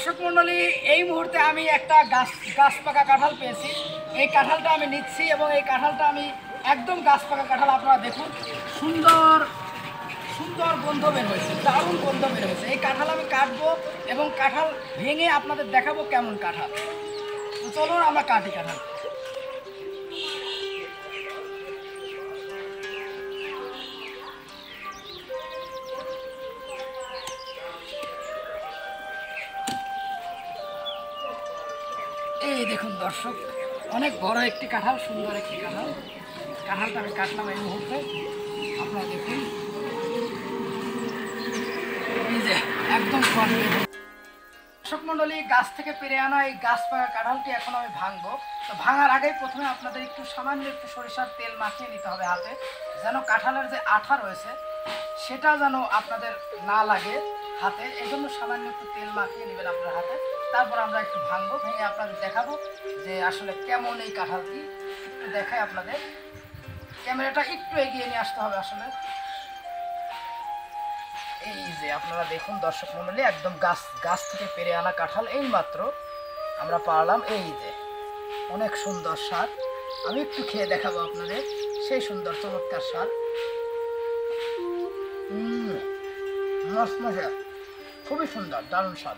দর্শক মণ্ডলী, এই মুহূর্তে আমি একটা গাছ পাকা কাঁঠাল পেয়েছি। এই কাঁঠালটা আমি নিচ্ছি এবং এই কাঁঠালটা আমি একদম গাছ পাকা কাঁঠাল। আপনারা দেখুন, সুন্দর সুন্দর গন্ধ বের হয়েছে, দারুণ গন্ধ বের হয়েছে। এই কাঁঠাল আমি কাটবো এবং কাঁঠাল ভেঙে আপনাদের দেখাবো কেমন কাঁঠাল। তো চলুন আমরা কাটি কাঁঠাল। এই দেখুন দর্শক, অনেক বড় একটি কাঁঠাল, সুন্দর একটি কাঁঠাল। কাঁঠালটা আমি কাটলাম এই মুহূর্তে, আপনারা দেখুন। এই যে একদম দর্শক মণ্ডলী, গাছ থেকে পেরে আনা এই গাছ পাকা কাঁঠালটি এখন আমি ভাঙবো। তো ভাঙার আগেই প্রথমে আপনাদের একটু সামান্য একটু সরিষার তেল মাখিয়ে নিতে হবে হাতে, যেন কাঁঠালের যে আঠা রয়েছে সেটা যেন আপনাদের না লাগে হাতে। এই জন্য সামান্য একটু তেল মাখিয়ে নেবেন আপনার হাতে। তারপর আমরা একটু ভাঙবো, ভেঙে আপনাদের দেখাবো যে আসলে কেমন এই কাঁঠালটি। একটু দেখাই আপনাদের, ক্যামেরাটা একটু এগিয়ে নিয়ে আসতে হবে আসলে। এই যে আপনারা দেখুন দর্শক মণ্ডলী, একদম গাছ থেকে পেরে আনা কাঁঠাল এই মাত্র আমরা পারলাম। এই যে অনেক সুন্দর স্বাদ, আমি একটু খেয়ে দেখাবো আপনাদের সেই সুন্দর চমৎকার স্বাদ। মশমশা, খুবই সুন্দর, দারুণ স্বাদ।